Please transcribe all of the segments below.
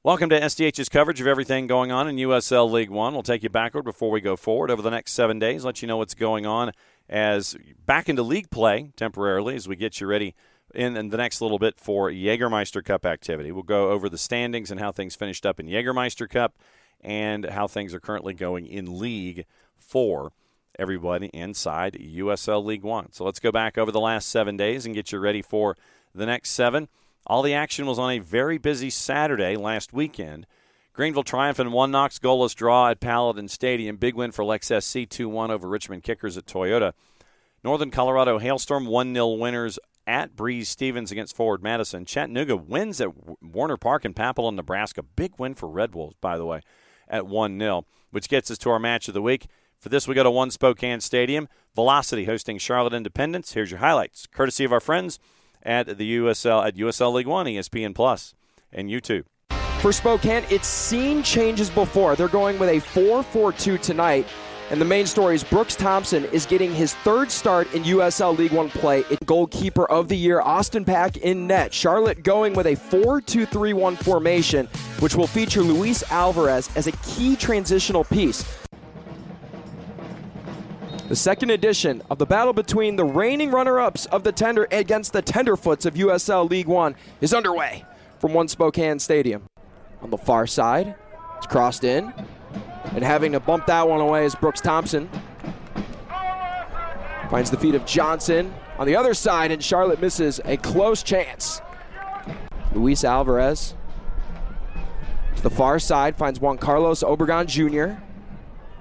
Welcome to SDH's coverage of everything going on in USL League One. We'll take you backward before we go forward over the next 7 days, let you know what's going on as back into league play temporarily as we get you ready in the next little bit for Jägermeister Cup activity. We'll go over the standings and how things finished up in Jägermeister Cup and how things are currently going in league for everybody inside USL League One. So let's go back over the last 7 days and get you ready for the next 7. All the action was on a very busy Saturday last weekend. Greenville triumphant 1-Knox goalless draw at Paladin Stadium. Big win for Lex SC 2-1 over Richmond Kickers at Toyota. Northern Colorado Hailstorm 1-0 winners at Breeze Stevens against Forward Madison. Chattanooga wins at Warner Park in Papillon, Nebraska. Big win for Red Wolves, by the way, at 1-0, which gets us to our match of the week. For this, we go to One Spokane Stadium. Velocity hosting Charlotte Independence. Here's your highlights, courtesy of our friends at the USL League One, ESPN Plus, and YouTube. For Spokane, it's seen changes before. They're going with a 4-4-2 tonight. And the main story is Brooks Thompson is getting his third start in USL League One play. Goalkeeper of the year, Austin Pack in net. Charlotte going with a 4-2-3-1 formation, which will feature Luis Alvarez as a key transitional piece. The second edition of the battle between the reigning runner-ups of the Tender against the Tenderfoots of USL League One is underway from One Spokane Stadium. On the far side, it's crossed in, and having to bump that one away is Brooks Thompson. Finds the feet of Johnson on the other side, and Charlotte misses a close chance. Luis Alvarez to the far side, finds Juan Carlos Obregon Jr.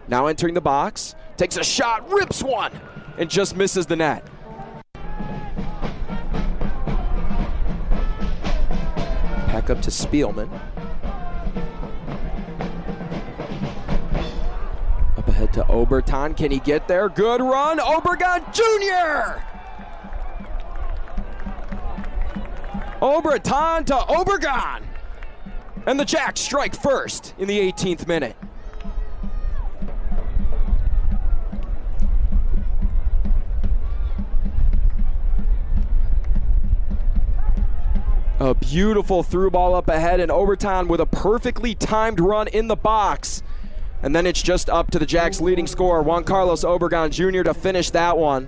Now entering the box. Takes a shot, rips one, and just misses the net. Back up to Spielman. Up ahead to Oberton. Can he get there? Good run. Obregon Jr. Oberton to Obregon. And the Jacks strike first in the 18th minute. A beautiful through ball up ahead, and Overton with a perfectly timed run in the box. And then it's just up to the Jacks' leading scorer, Juan Carlos Obregon Jr. to finish that one.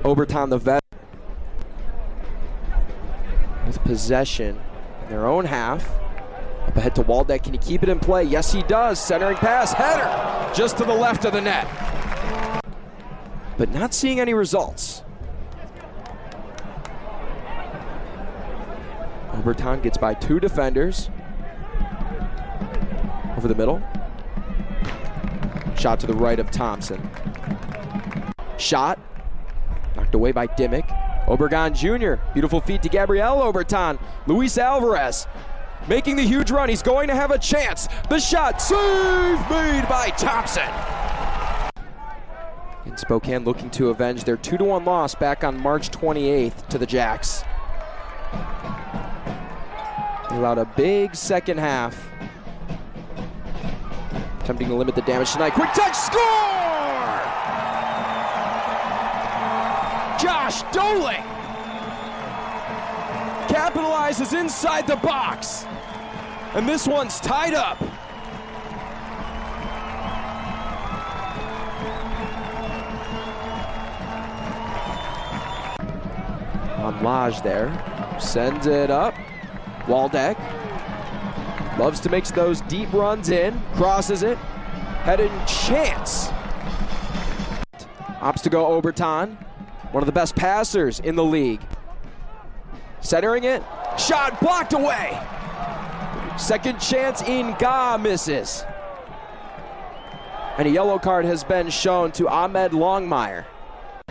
Overton, the vet, with possession in their own half. Up ahead to Waldeck. Can he keep it in play? Yes, he does. Centering pass, header, just to the left of the net. But not seeing any results. Oberton gets by two defenders. Over the middle. Shot to the right of Thompson. Shot. Knocked away by Dimmick. Obregon Jr. Beautiful feet to Gabriel Oberton. Luis Alvarez making the huge run. He's going to have a chance. The shot. Save made by Thompson. In Spokane looking to avenge their 2-1 loss back on March 28th to the Jacks. They allowed a big second half. Attempting to limit the damage tonight. Quick touch, score! Josh Doling capitalizes inside the box. And this one's tied up. On Lodge there. Sends it up. Waldeck loves to make those deep runs in, crosses it, headed chance. Opts to go Oberton, one of the best passers in the league. Centering it, shot blocked away. Second chance in, Ga misses. And a yellow card has been shown to Ahmed Longmire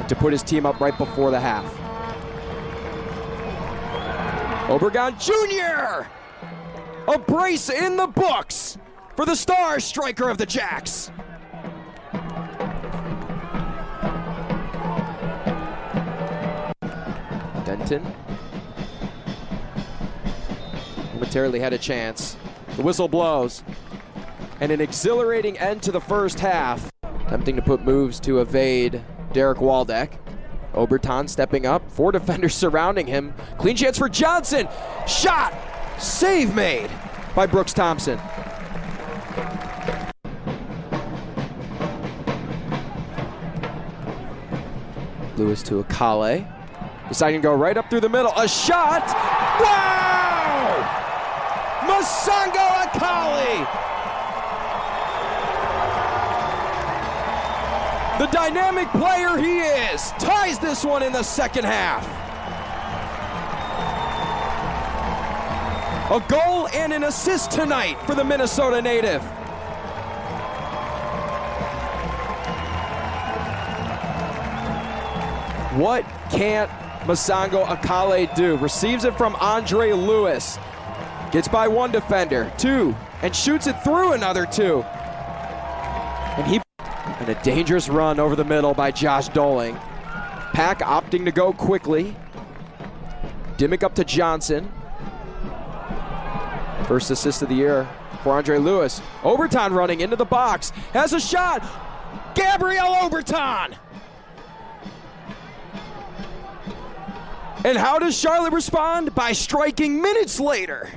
to put his team up right before the half. Obregon Jr. A brace in the books for the star striker of the Jacks. Denton momentarily had a chance. The whistle blows. And an exhilarating end to the first half. Attempting to put moves to evade Derek Waldeck. Oberton stepping up, 4 defenders surrounding him. Clean chance for Johnson. Shot Save made by Brooks Thompson. Lewis to Akale. Deciding to go right up through the middle. A shot! Wow! Masango Akale! The dynamic player he is ties this one in the second half. A goal and an assist tonight for the Minnesota native. What can't Masango Akale do? Receives it from Andre Lewis. Gets by one defender, two, and shoots it through another two. And a dangerous run over the middle by Josh Doling. Pack opting to go quickly. Dimmick up to Johnson. First assist of the year for Andre Lewis. Oberton running into the box. Has a shot. Gabriel Oberton. And how does Charlotte respond? By striking minutes later.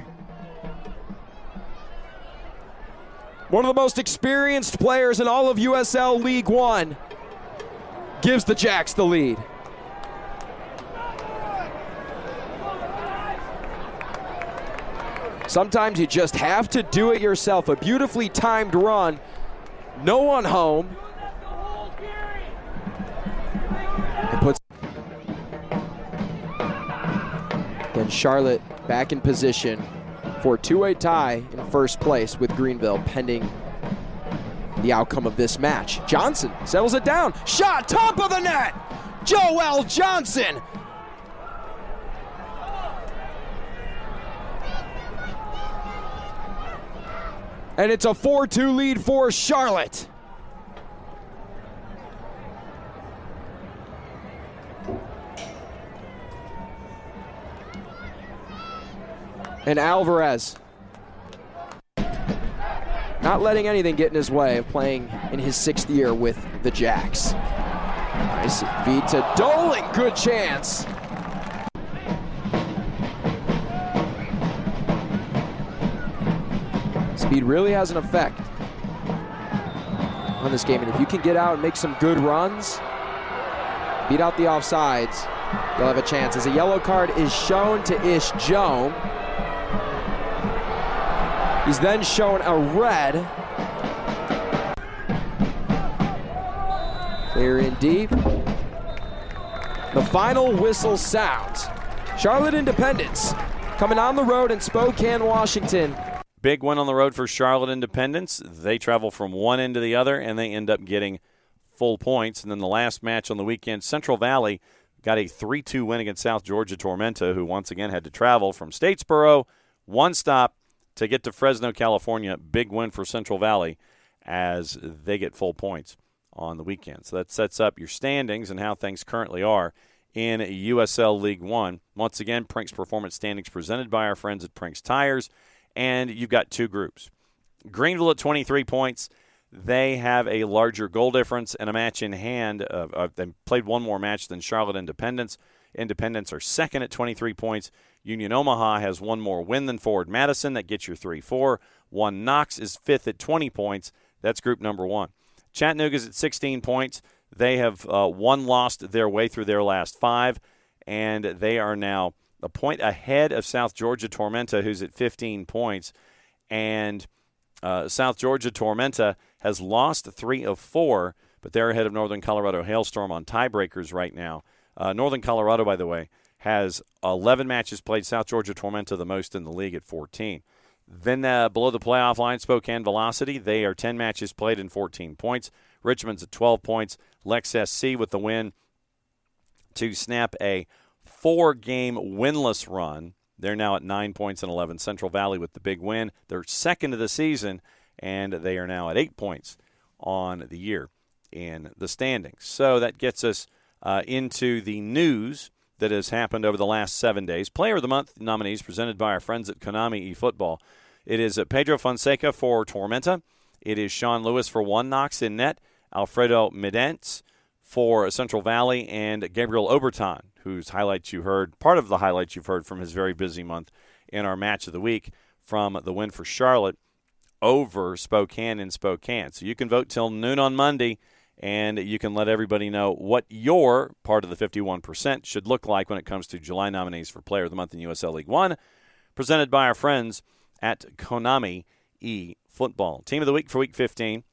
One of the most experienced players in all of USL League One gives the Jacks the lead. Sometimes you just have to do it yourself. A beautifully timed run. No one home. It puts then Charlotte back in position for a two-way tie in first place with Greenville pending the outcome of this match. Johnson settles it down. Shot, top of the net. Joel Johnson. And it's a 4-2 lead for Charlotte. And Alvarez not letting anything get in his way of playing in his 6th year with the Jacks. Nice feed to Doling, good chance. Speed really has an effect on this game, and if you can get out and make some good runs, beat out the offsides, you'll have a chance. As a yellow card is shown to Ish Joan. He's then shown a red. Clear in deep. The final whistle sounds. Charlotte Independence coming on the road in Spokane, Washington. Big win on the road for Charlotte Independence. They travel from one end to the other, and they end up getting full points. And then the last match on the weekend, Central Valley got a 3-2 win against South Georgia Tormenta, who once again had to travel from Statesboro, one stop, to get to Fresno, California. Big win for Central Valley as they get full points on the weekend. So that sets up your standings and how things currently are in USL League One. Once again, Prink's Performance Standings presented by our friends at Prink's Tires. And you've got two groups. Greenville at 23 points. They have a larger goal difference and a match in hand. They played one more match than Charlotte Independence. Independence are second at 23 points. Union Omaha has one more win than Forward Madison. That gets your 3-4. One Knox is fifth at 20 points. That's group number one. Chattanooga's at 16 points. They have lost their way through their last five, and they are now a point ahead of South Georgia Tormenta, who's at 15 points. And South Georgia Tormenta has lost 3 of 4, but they're ahead of Northern Colorado Hailstorm on tiebreakers right now. Northern Colorado, by the way, has 11 matches played. South Georgia Tormenta the most in the league at 14. Then below the playoff line, Spokane Velocity, they are 10 matches played and 14 points. Richmond's at 12 points. Lex SC with the win to snap a 4-game winless run. They're now at 9 points and 11. Central Valley with the big win. They're second of the season, and they are now at 8 points on the year in the standings. So that gets us into the news that has happened over the last 7 days. Player of the Month nominees presented by our friends at Konami eFootball. It is Pedro Fonseca for Tormenta. It is Sean Lewis for One Knox in net. Alfredo Medence for Central Valley, and Gabriel Oberton, whose highlights you heard, part of the highlights you've heard from his very busy month in our match of the week from the win for Charlotte over Spokane in Spokane. So you can vote till noon on Monday, and you can let everybody know what your part of the 51% should look like when it comes to July nominees for Player of the Month in USL League One, presented by our friends at Konami eFootball. Team of the Week for Week 15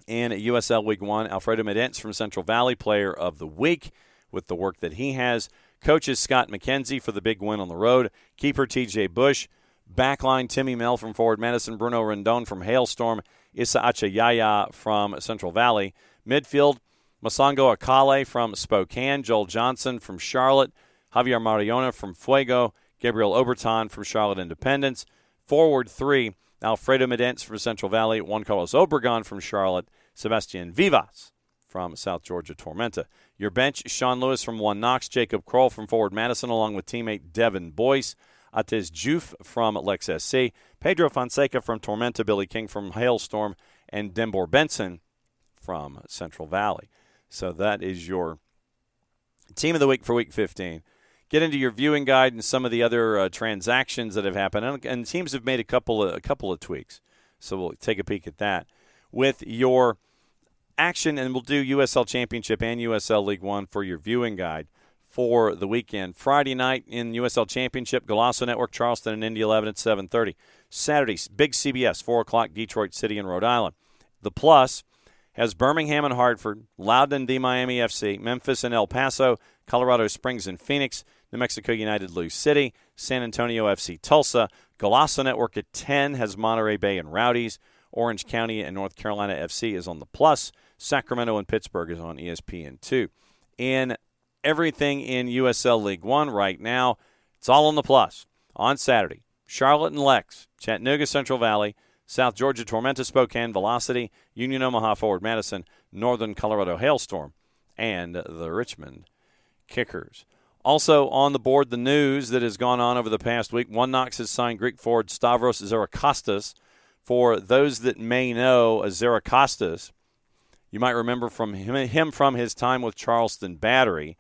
in USL League One, Alfredo Medence from Central Valley, Player of the Week with the work that he has. Coaches Scott McKenzie for the big win on the road. Keeper TJ Bush. Backline Timmy Mel from Forward Madison. Bruno Rendon from Hailstorm. Issa Achayaya from Central Valley. Midfield, Masango Akale from Spokane. Joel Johnson from Charlotte. Javier Mariona from Fuego. Gabriel Oberton from Charlotte Independence. Forward 3, Alfredo Medence from Central Valley. Juan Carlos Obregon from Charlotte. Sebastian Vivas from South Georgia Tormenta. Your bench, Sean Lewis from One Knox. Jacob Kroll from Forward Madison, along with teammate Devin Boyce. Atez Juf from Lex SC. Pedro Fonseca from Tormenta. Billy King from Hailstorm. And Dembor Benson from Central Valley. So that is your Team of the Week for Week 15. Get into your viewing guide and some of the other transactions that have happened. And teams have made a couple of tweaks. So we'll take a peek at that. With your action, and we'll do USL Championship and USL League One for your viewing guide for the weekend. Friday night in USL Championship, Golasso Network, Charleston and Indy 11 at 7:30. Saturday, big CBS, 4 o'clock, Detroit City and Rhode Island. The Plus has Birmingham and Hartford, Loudoun and the Miami FC, Memphis and El Paso, Colorado Springs and Phoenix, New Mexico United Lou City, San Antonio FC Tulsa. Golasso Network at 10 has Monterey Bay and Rowdies. Orange County and North Carolina FC is on the Plus. Sacramento and Pittsburgh is on ESPN2. In everything in USL League One right now, it's all on the Plus. On Saturday, Charlotte and Lex, Chattanooga Central Valley, South Georgia Tormenta Spokane Velocity, Union Omaha Forward Madison, Northern Colorado Hailstorm, and the Richmond Kickers. Also on the board, the news that has gone on over the past week. One Knox has signed Greek forward Stavros Zarakostas. For those that may know Zarakostas, you might remember from him from his time with Charleston Battery.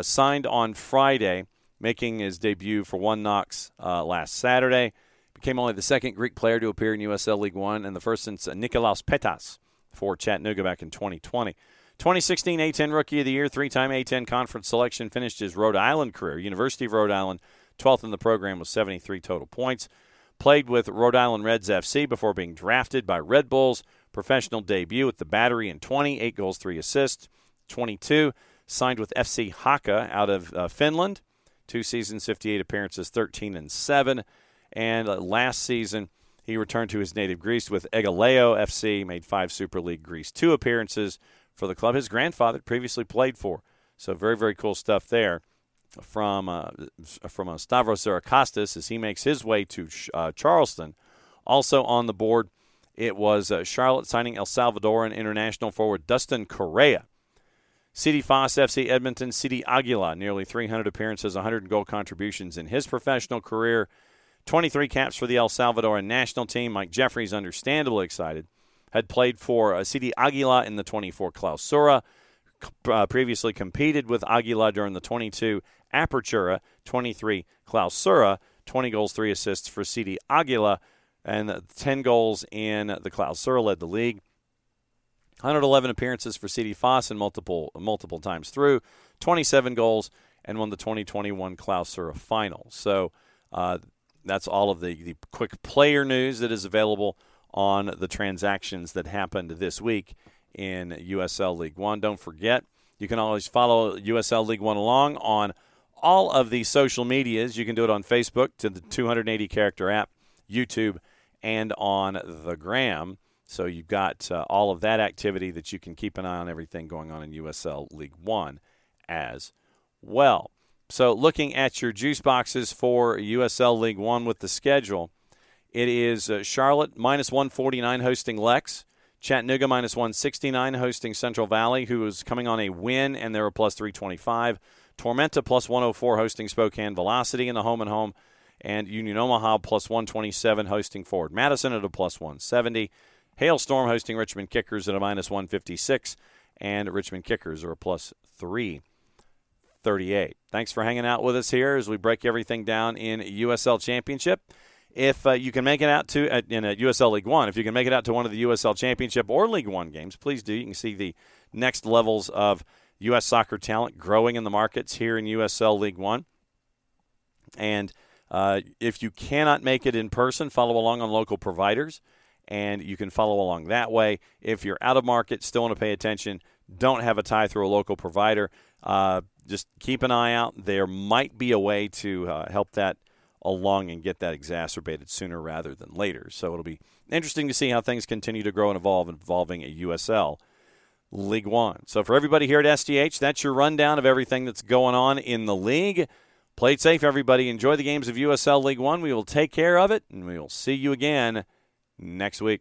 Signed on Friday, making his debut for One Knox last Saturday. Became only the second Greek player to appear in USL League One and the first since Nikolaos Petas for Chattanooga back in 2020. 2016 A-10 Rookie of the Year, 3-time A-10 Conference selection, finished his Rhode Island career. University of Rhode Island, 12th in the program with 73 total points. Played with Rhode Island Reds FC before being drafted by Red Bulls. Professional debut with the Battery in 20, 8 goals, 3 assists. 22, signed with FC Haka out of Finland. 2 seasons, 58 appearances, 13-7. And last season, he returned to his native Greece with Egaleo FC, made 5 Super League Greece 2 appearances for the club his grandfather previously played for. So very, very cool stuff there from Stavros Zarakostas as he makes his way to Charleston. Also on the board, it was Charlotte signing El Salvadoran international forward Dustin Correa. CD Foss FC Edmonton, CD Aguila, nearly 300 appearances, 100 goal contributions in his professional career. 23 caps for the El Salvadoran national team. Mike Jeffries, understandably excited, had played for CD Aguila in the 24 Clausura. Previously competed with Aguila during the 22 Apertura, 23 Clausura, 20 goals, 3 assists for CD Aguila, and 10 goals in the Clausura led the league. 111 appearances for CD Foss and multiple times through, 27 goals, and won the 2021 Clausura final. So that's all of the quick player news that is available on the transactions that happened this week in USL League One. Don't forget, you can always follow USL League One along on all of the social medias. You can do it on Facebook to the 280-character app, YouTube, and on the Gram. So you've got all of that activity that you can keep an eye on everything going on in USL League One as well. So looking at your juice boxes for USL League One with the schedule, it is Charlotte minus 149 hosting Lex, Chattanooga minus 169 hosting Central Valley, who is coming on a win, and they're a plus 325. Tormenta plus 104 hosting Spokane Velocity in the home and home, and Union Omaha plus 127 hosting Forward Madison at a plus 170. Hailstorm hosting Richmond Kickers at a minus 156, and Richmond Kickers are a plus 338. Thanks for hanging out with us here as we break everything down in USL Championship. If you can make it out to in a USL League One, if you can make it out to one of the USL Championship or League One games, please do. You can see the next levels of U.S. soccer talent growing in the markets here in USL League One. And if you cannot make it in person, follow along on local providers, and you can follow along that way. If you're out of market, still want to pay attention, don't have a tie through a local provider, just keep an eye out. There might be a way to help that along and get that exacerbated sooner rather than later. So it'll be interesting to see how things continue to grow and evolve involving a USL League One. So for everybody here at SDH, that's your rundown of everything that's going on in the league. Play it safe, everybody. Enjoy the games of USL League One. We will take care of it, and we will see you again next week.